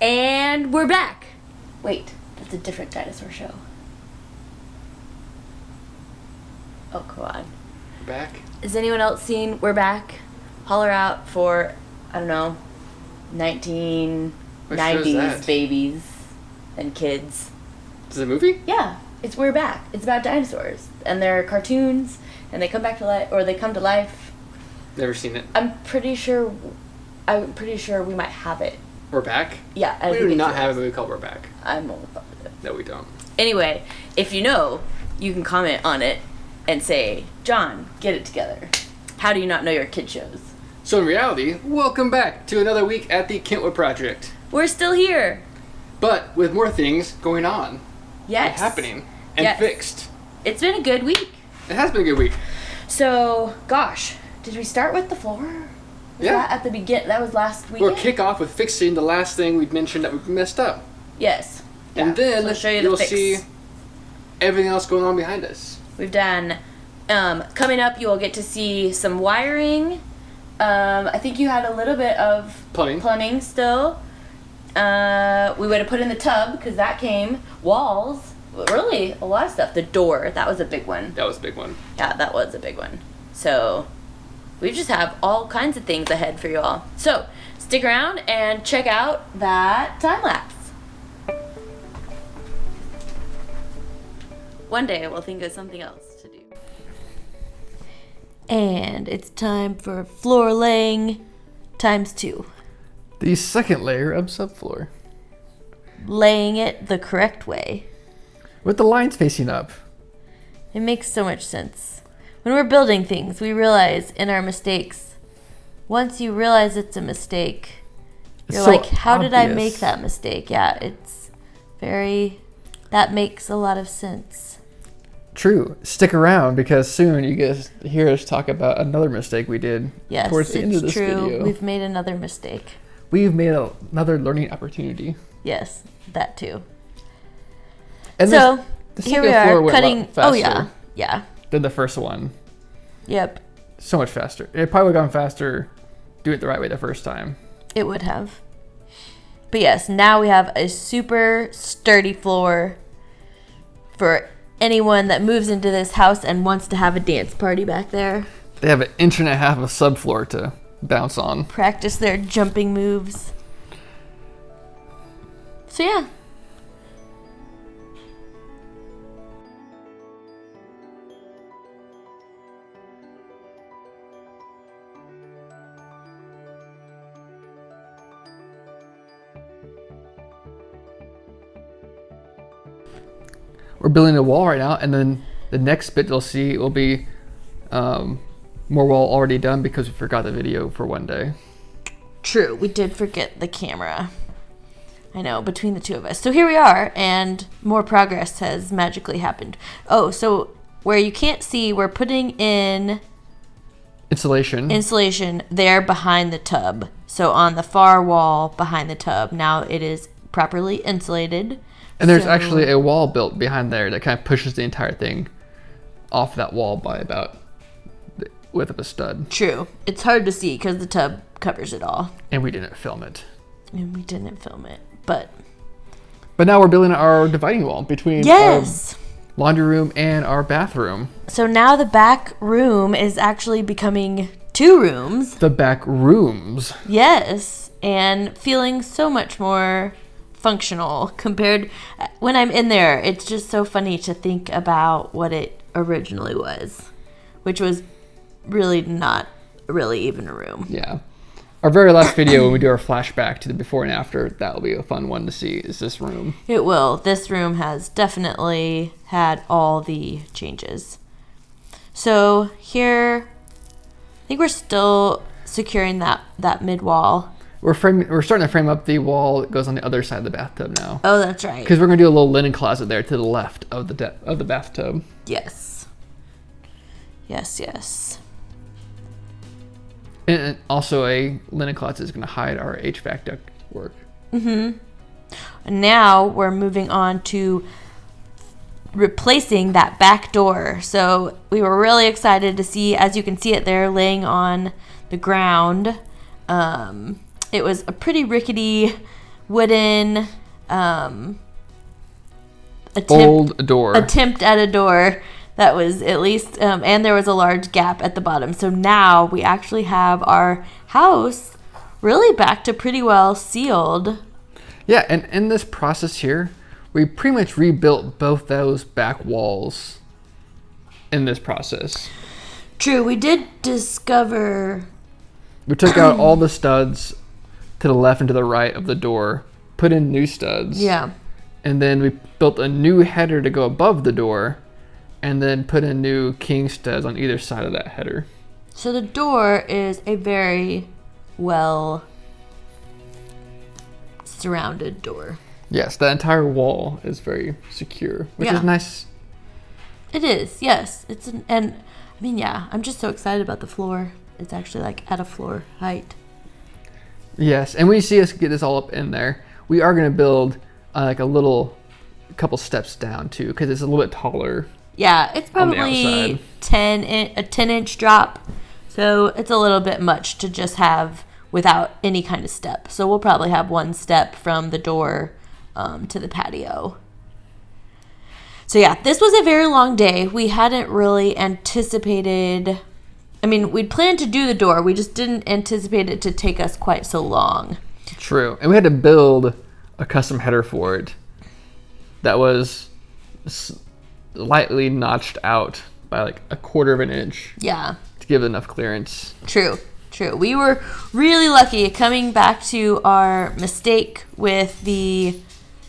And we're back. Wait, that's a different dinosaur show. Oh, come on. We're back? Has anyone else seen We're Back? Holler out for, I don't know, 1990s babies and kids. Is it a movie? Yeah, it's We're Back. It's about dinosaurs. And they're cartoons, and they come back to life, or they come to life. Never seen it. I'm pretty sure we might have it. We're Back? Yeah. We do not have a movie called We're Back. I'm almost positive. No, we don't. Anyway, if you know, you can comment on it and say, John, get it together. How do you not know your kid shows? So in reality, welcome back to another week at the Kentwood Project. We're still here. But with more things going on. Yes. And happening. And fixed. It's been a good week. It has been a good week. So, gosh, did we start with the floor? That at the beginning? That was last weekend? We'll kick off with fixing the last thing we'd mentioned that we messed up. Yes. And then so I'll show you you'll the fix. see everything else going on behind us. We've done, coming up you will get to see some wiring. I think you had a little bit of plumbing still. We would have put in the tub because that came. Walls. Really, a lot of stuff. The door, that was a big one. That was a big one. Yeah, that was a big one. So, we just have all kinds of things ahead for you all. So, stick around and check out that time-lapse. One day we'll think of something else to do. And it's time for floor laying ×2. The second layer of subfloor. Laying it the correct way. With the lines facing up. It makes so much sense. When we're building things, we realize in our mistakes. Once you realize it's a mistake, you're so like, how did I obvious. make that mistake? Yeah, it's that makes a lot of sense. True. Stick around because soon you guys hear us talk about another mistake we did towards the end of this video. We've made another mistake. We've made another learning opportunity. Yes, that too. And so the here we second floor are went cutting. faster Oh yeah. than the first one. Yep. So much faster. It probably would have gone faster. Do it the right way the first time. It would have. But yes, now we have a super sturdy floor for anyone that moves into this house and wants to have a dance party back there. They have 1.5 inches of subfloor to bounce on. Practice their jumping moves. So yeah. We're building a wall right now, and then the next bit you'll see will be more wall already done because we forgot the video for one day. True, we did forget the camera. I know, between the two of us. So here we are, and more progress has magically happened. Oh, so where you can't see, we're putting in insulation there behind the tub. So on the far wall behind the tub, now it is properly insulated. And there's actually a wall built behind there that kind of pushes the entire thing off that wall by about the width of a stud. True. It's hard to see because the tub covers it all. And we didn't film it. But now we're building our dividing wall between our laundry room and our bathroom. So now the back room is actually becoming 2 rooms. The back rooms. Yes. And feeling so much more functional compared when I'm in there. It's just so funny to think about what it originally was, which was really not really even a room. Yeah. Our very last video when we do our flashback to the before and after, that'll be a fun one to see, is this room. It will. This room has definitely had all the changes. So here, I think we're still securing that mid wall. We're starting to frame up the wall that goes on the other side of the bathtub now. Oh, that's right. Because we're going to do a little linen closet there to the left of the bathtub. Yes. Yes. And also a linen closet is going to hide our HVAC duct work. Mm-hmm. Now we're moving on to replacing that back door. So we were really excited to see, as you can see it there laying on the ground. It was a pretty rickety wooden attempt at a door that was at least, and there was a large gap at the bottom. So now we actually have our house really back to pretty well sealed. Yeah, and in this process here, we pretty much rebuilt both those back walls in this process. True, we did discover... We took out all the studs to the left and to the right of the door, put in new studs. Yeah. And then we built a new header to go above the door, and then put in new king studs on either side of that header. So the door is a very well surrounded door. Yes, the entire wall is very secure, which is nice. It is, yes. I'm just so excited about the floor. It's actually like at a floor height. Yes, and when you see us get this all up in there, we are going to build like a couple steps down too, because it's a little bit taller. Yeah, it's probably a 10-inch drop. So it's a little bit much to just have without any kind of step. So we'll probably have one step from the door to the patio. So yeah, this was a very long day. We hadn't really anticipated... we'd planned to do the door. We just didn't anticipate it to take us quite so long. True. And we had to build a custom header for it that was slightly notched out by like a quarter of an inch. Yeah. To give enough clearance. True. We were really lucky coming back to our mistake with the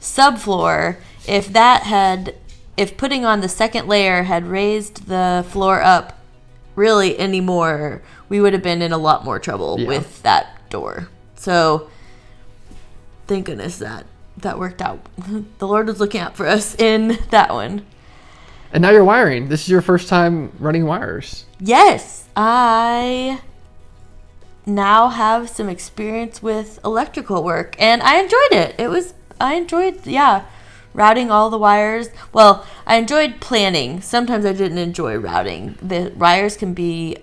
subfloor. If putting on the second layer had raised the floor up really anymore, we would have been in a lot more trouble with that door. So thank goodness that worked out. The Lord was looking out for us in that one. And now you're wiring. This is your first time running wires. Yes, I now have some experience with electrical work, and I enjoyed it. I enjoyed routing all the wires. Well, I enjoyed planning. Sometimes I didn't enjoy routing. The wires can be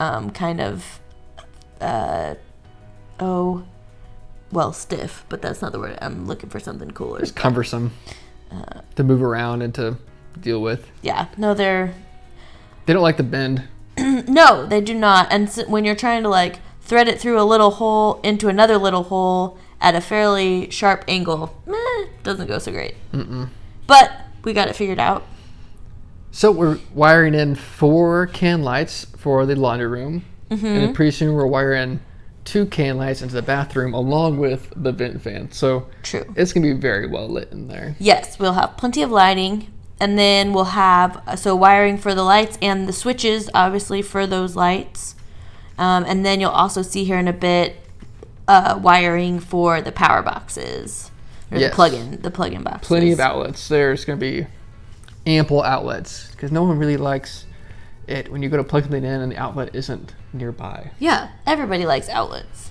stiff, but that's not the word. I'm looking for something cooler. It's cumbersome to move around and to deal with. Yeah, no, they don't like to bend. No, they do not. And so when you're trying to like thread it through a little hole into another little hole at a fairly sharp angle, doesn't go so great. But we got it figured out. So we're wiring in 4 can lights for the laundry room. And then pretty soon we're wiring 2 can lights into the bathroom along with the vent fan. So true, it's going to be very well lit in there. Yes, we'll have plenty of lighting. And then we'll have wiring for the lights and the switches, obviously, for those lights. And then you'll also see here in a bit wiring for the power boxes. Or the plug-in boxes. Plenty of outlets. There's going to be ample outlets because no one really likes it when you go to plug something in and the outlet isn't nearby. Yeah, everybody likes outlets.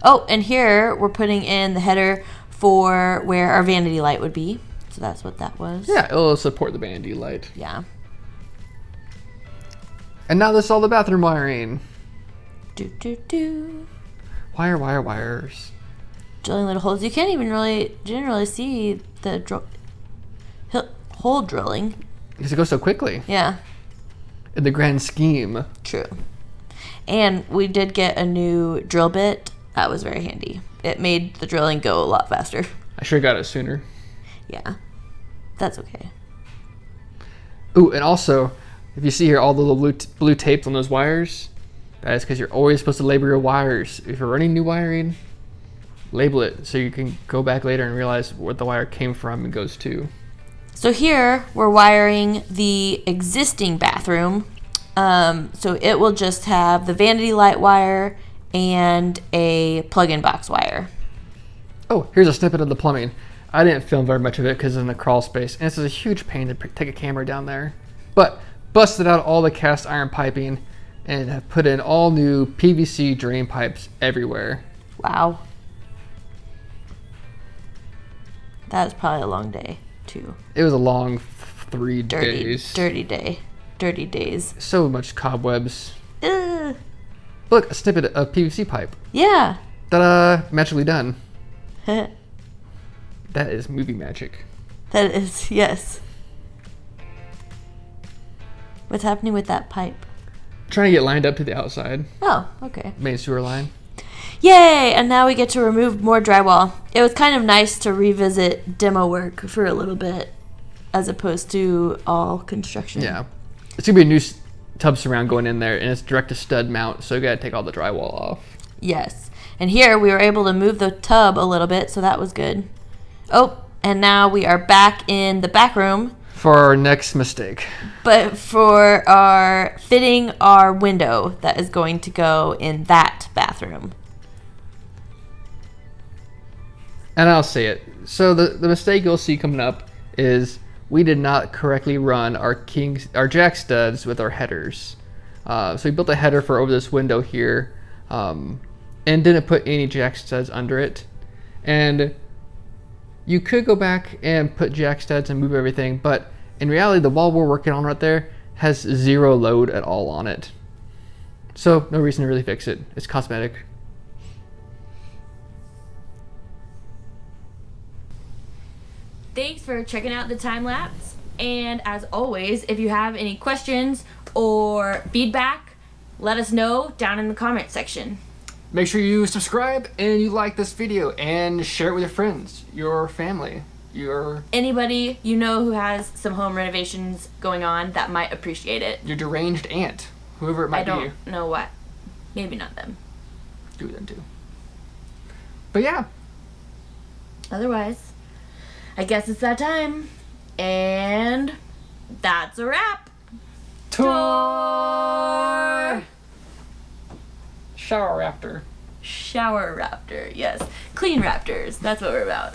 Oh, and here we're putting in the header for where our vanity light would be. So that's what that was. Yeah, it'll support the vanity light. Yeah. And now this is all the bathroom wiring. Wires. Drilling little holes. You didn't really see the hole drilling. Because it goes so quickly. Yeah. In the grand scheme. True. And we did get a new drill bit. That was very handy. It made the drilling go a lot faster. I sure got it sooner. Yeah. That's okay. Ooh, and also, if you see here all the little blue tapes on those wires, that is because you're always supposed to label your wires. If you're running new wiring, label it so you can go back later and realize what the wire came from and goes to. So here we're wiring the existing bathroom. So it will just have the vanity light wire and a plug-in box wire. Oh, here's a snippet of the plumbing. I didn't film very much of it because it's in the crawl space, and this is a huge pain to take a camera down there. But busted out all the cast iron piping and have put in all new PVC drain pipes everywhere. Wow. That was probably a long day, too. It was a long 3 days. Dirty day. Dirty days. So much cobwebs. Ugh. Look, a snippet of PVC pipe. Yeah. Ta-da! Magically done. That is movie magic. That is, yes. What's happening with that pipe? Trying to get lined up to the outside. Oh, okay. Main sewer line. Yay! And now we get to remove more drywall. It was kind of nice to revisit demo work for a little bit, as opposed to all construction. Yeah. It's going to be a new tub surround going in there, and it's direct to stud mount, so you got to take all the drywall off. Yes. And here we were able to move the tub a little bit, so that was good. Oh, and now we are back in the back room. For our next mistake. But for our fitting our window that is going to go in that bathroom. And I'll say it. So the mistake you'll see coming up is we did not correctly run our jack studs with our headers. So we built a header for over this window here, and didn't put any jack studs under it. And you could go back and put jack studs and move everything, but in reality, the wall we're working on right there has zero load at all on it. So no reason to really fix it. It's cosmetic. Thanks for checking out the time lapse. And as always, if you have any questions or feedback, let us know down in the comment section. Make sure you subscribe and you like this video and share it with your friends, your family, anybody you know who has some home renovations going on that might appreciate it. Your deranged aunt, whoever it might be. I don't know what. Maybe not them. Do them too. But yeah. Otherwise, I guess it's that time. And that's a wrap. Tour! Shower Raptor. Shower Raptor, yes. Clean Raptors, that's what we're about.